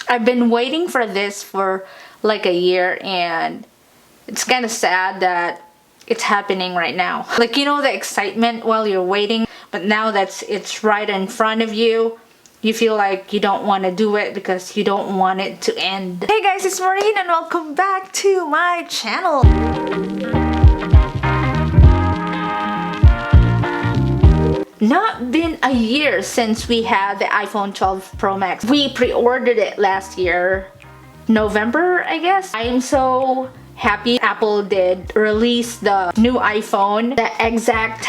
I've been waiting for this for like a year, and it's kind of sad that it's happening right now. Like, you know, the excitement while you're waiting, but now that it's right in front of you, you feel like you don't want to do it because you don't want it to end. Hey guys, it's Maureen and welcome back to my channel. Not been a year since we had the iPhone 12 Pro Max. We pre-ordered it last year, November, I guess. I am so happy Apple did release the new iPhone the exact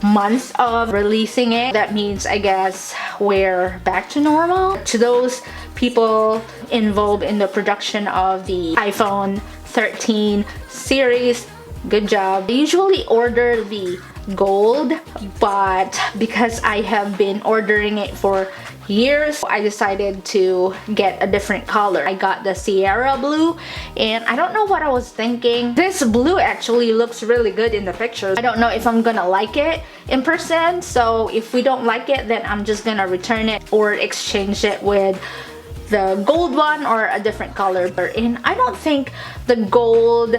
month of releasing it. That means, I guess, we're back to normal. To those people involved in the production of the iPhone 13 series, good job. I usually order the gold, but because I have been ordering it for years, I decided to get a different color. I got the Sierra blue, and I don't know what I was thinking. This blue actually looks really good in the pictures. I don't know if I'm gonna like it in person, so if we don't like it, then I'm just gonna return it or exchange it with the gold one or a different color. And I don't think the gold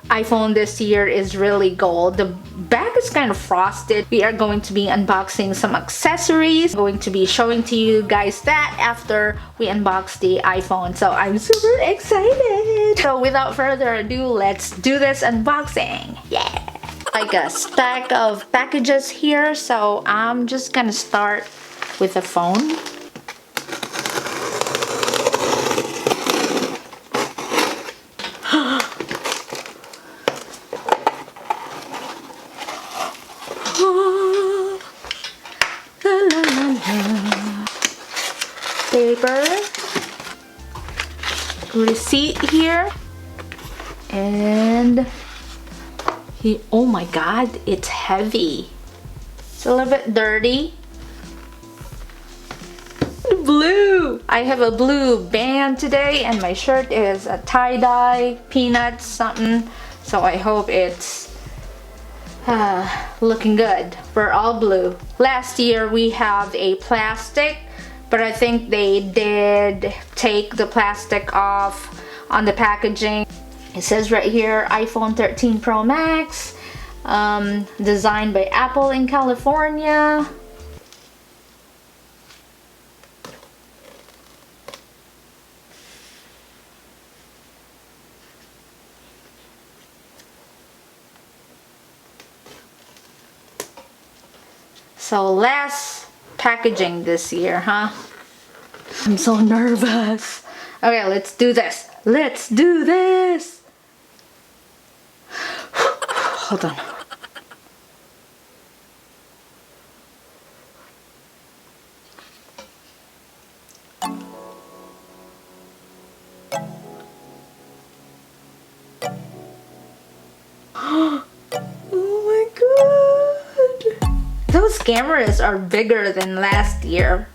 iPhone this year is really gold. The back is kind of frosted. We are going to be unboxing some accessories. I'm going to be showing to you guys that after we unbox the iPhone. So I'm super excited. So without further ado, let's do this unboxing. Yeah! Like a stack of packages here. So I'm just gonna start with the phone. Paper, receipt here, and oh my god, it's heavy. It's a little bit dirty. Blue! I have a blue band today, and my shirt is a tie-dye, peanuts something, so I hope it's looking good. We're all blue. Last year we have a plastic, but I think they did take the plastic off on the packaging. It says right here, iPhone 13 Pro Max, designed by Apple in California. So less packaging this year, huh? I'm so nervous. Okay, let's do this. Let's do this. Hold on. Those cameras are bigger than last year.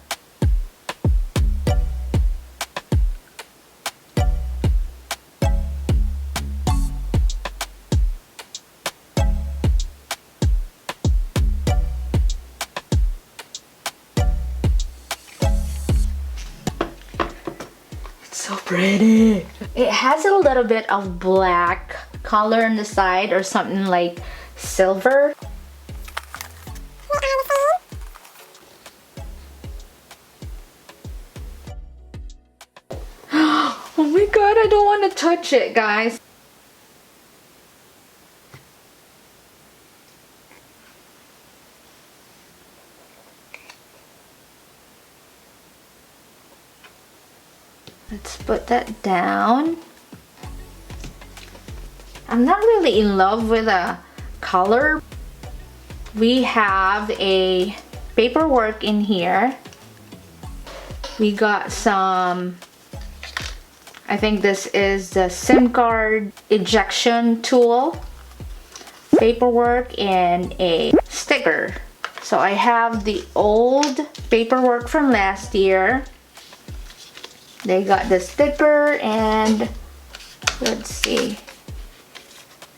It's so pretty. It has a little bit of black color on the side or something like silver. Oh my god, I don't want to touch it, guys. Let's put that down. I'm not really in love with a color. We have a paperwork in here. We got some, I think this is the SIM card ejection tool, paperwork, and a sticker. So I have the old paperwork from last year. They got the sticker, and let's see,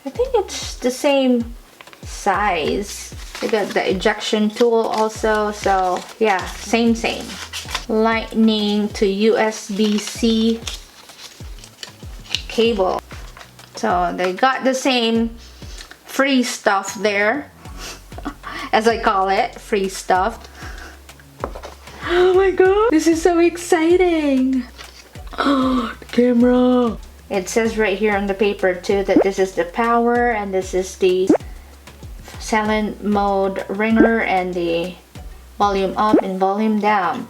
I think it's the same size. They got the ejection tool also, so yeah, same. Lightning to USB-C cable. So they got the same free stuff there, as I call it, free stuff. Oh my god, this is so exciting. Oh, the camera. It says right here on the paper too that this is the power and this is the silent mode ringer and the volume up and volume down.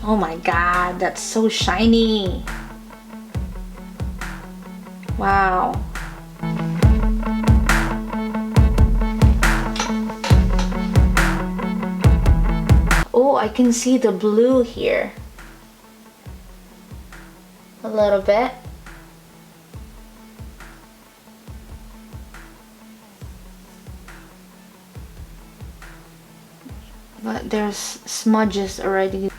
Oh my god, that's so shiny. Wow. Oh, I can see the blue here. A little bit. But there's smudges already.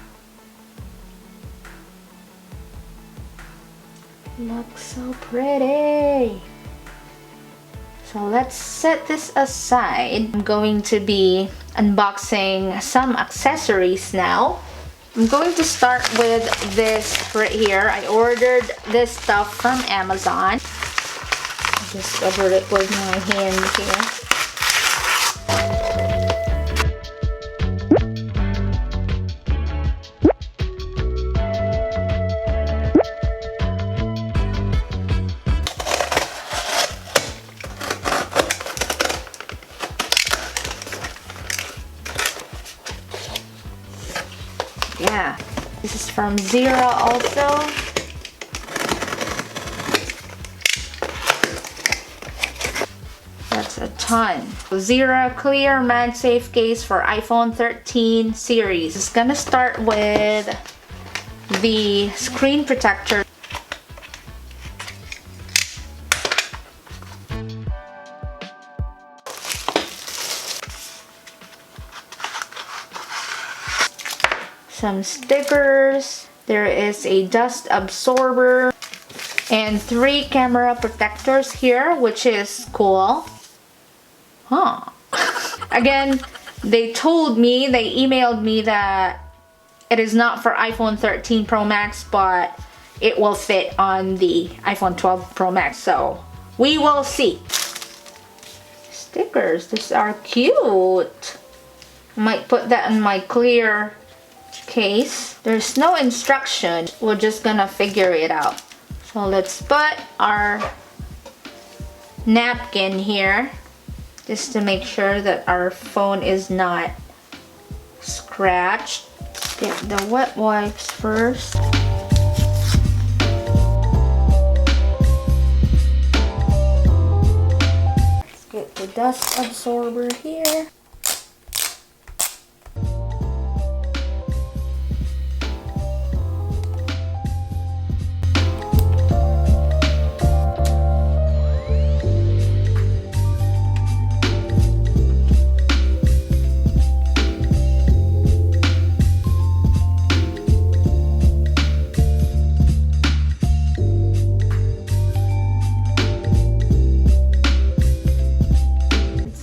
Looks so pretty. So let's set this aside. I'm going to be unboxing some accessories now. I'm going to start with this right here. I ordered this stuff from Amazon. I just covered it with my hand here. Yeah, this is from Zero also. That's a ton. Zero clear MagSafe case for iPhone 13 series. It's gonna start with the screen protector. Some stickers, there is a dust absorber, and 3 camera protectors here, which is cool. Huh. Again, they emailed me that it is not for iPhone 13 Pro Max, but it will fit on the iPhone 12 Pro Max, so we will see. Stickers, these are cute. I might put that in my clear case. There's no instruction, we're just gonna figure it out. So let's put our napkin here just to make sure that our phone is not scratched. Get the wet wipes first. Let's get the dust absorber here.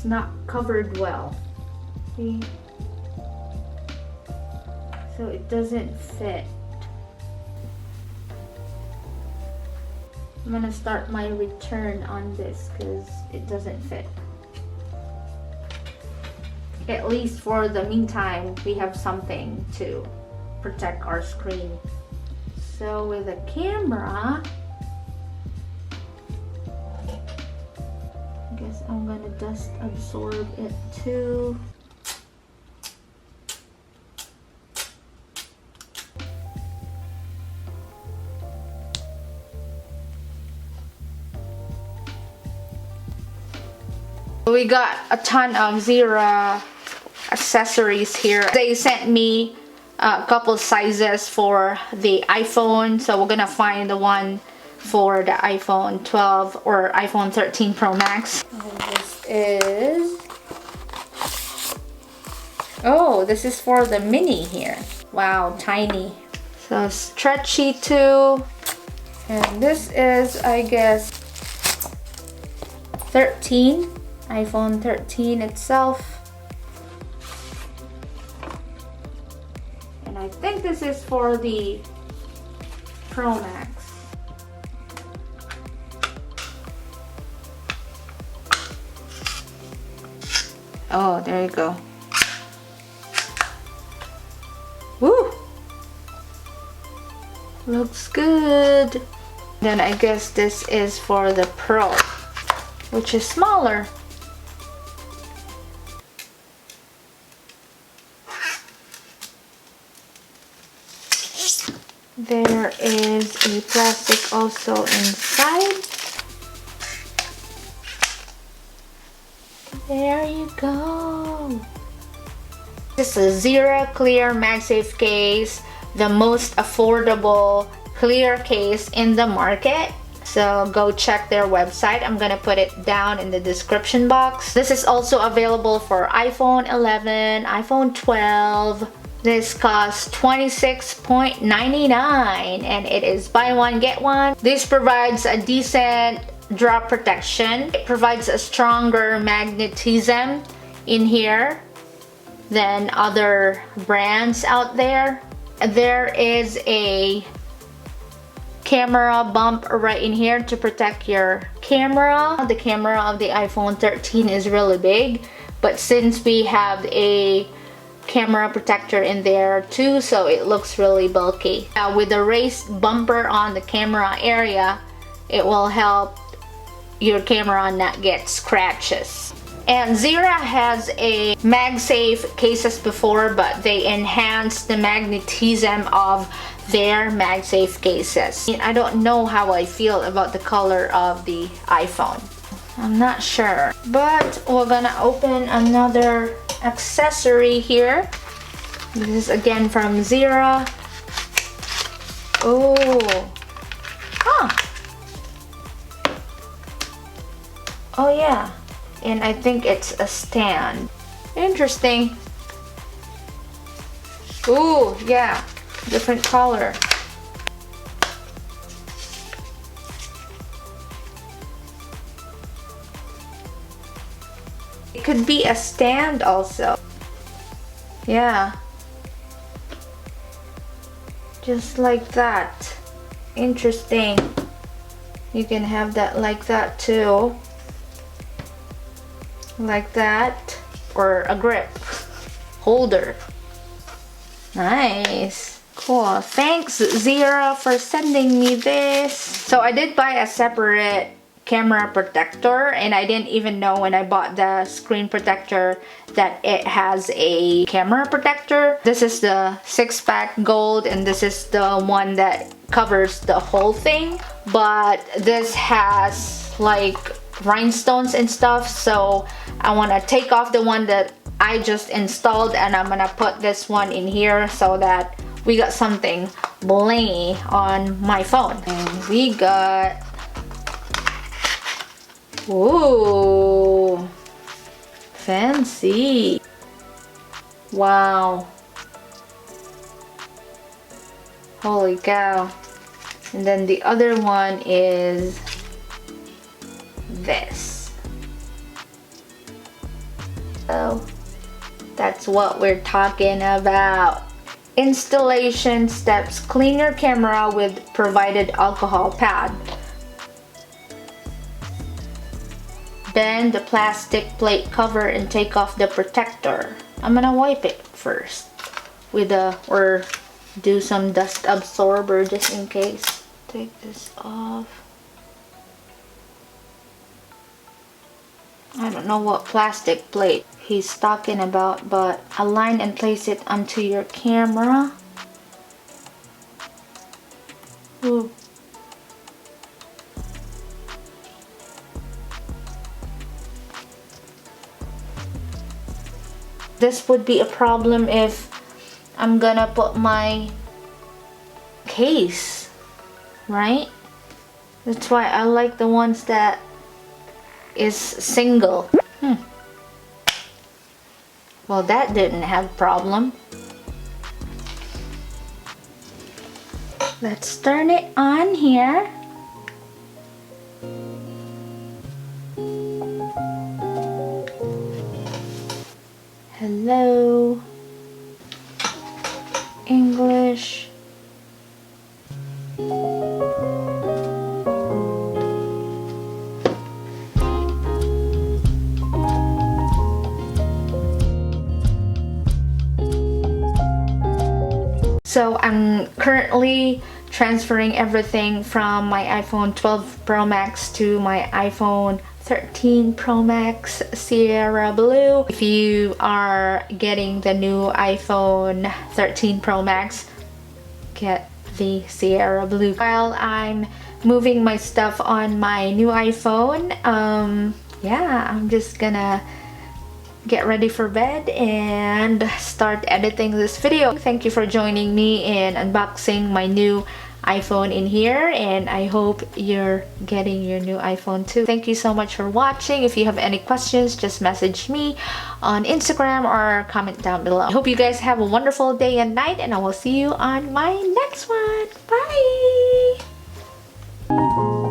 Not covered well. See? So it doesn't fit. I'm gonna start my return on this because it doesn't fit. At least for the meantime, we have something to protect our screen. So with a camera, guess I'm gonna dust absorb it too. We got a ton of Zero accessories here. They sent me a couple sizes for the iPhone, so we're gonna find the one for the iPhone 12 or iPhone 13 Pro Max. This is for the mini here. Wow, tiny. So stretchy too. And this is, I guess, 13. iPhone 13 itself. And I think this is for the Pro Max. Oh, there you go. Woo! Looks good. Then I guess this is for the Pro, which is smaller. There is a plastic also inside. There you go. This is Zera Clear MagSafe case, the most affordable clear case in the market. So go check their website. I'm gonna put it down in the description box. This is also available for iPhone 11, iPhone 12. This costs $26.99 and it is buy one get one. This provides a decent drop protection. It provides a stronger magnetism in here than other brands out there. There is a camera bump right in here to protect your camera. The camera of the iPhone 13 is really big, but since we have a camera protector in there too, so it looks really bulky. With the raised bumper on the camera area, it will help your camera not get scratches. And Zera has a MagSafe cases before, but they enhanced the magnetism of their MagSafe cases. I don't know how I feel about the color of the iPhone. I'm not sure. But we're gonna open another accessory here. This is again from Zera. Oh. Huh. Oh yeah. And I think it's a stand. Interesting. Ooh, yeah. Different color. It could be a stand also. Yeah. Just like that. Interesting. You can have that like that too. Like that. Or a grip holder. Nice. Cool. Thanks Zera for sending me this. So I did buy a separate camera protector and I didn't even know when I bought the screen protector that it has a camera protector. This is the 6-pack gold and this is the one that covers the whole thing, but this has like rhinestones and stuff, so I want to take off the one that I just installed and I'm gonna put this one in here so that we got something blingy on my phone. And we got, ooh, fancy. Wow. Holy cow. And then the other one is this. So that's what we're talking about. Installation steps. Clean your camera with provided alcohol pad. Bend the plastic plate cover and take off the protector. I'm gonna wipe it first with or do some dust absorber just in case. Take this off. I don't know what plastic plate he's talking about, but align and place it onto your camera. Ooh. This would be a problem if I'm gonna put my case, right? That's why I like the ones that is single. Well, that didn't have problem. Let's turn it on here. Hello. English. So I'm currently transferring everything from my iPhone 12 Pro Max to my iPhone 13 Pro Max Sierra Blue. If you are getting the new iPhone 13 Pro Max, get the Sierra Blue. While I'm moving my stuff on my new iPhone, yeah, I'm just gonna get ready for bed and start editing this video. Thank you for joining me in unboxing my new iPhone in here, and I hope you're getting your new iPhone too. Thank you so much for watching. If you have any questions, just message me on Instagram or comment down below. I hope you guys have a wonderful day and night, and I will see you on my next one. Bye!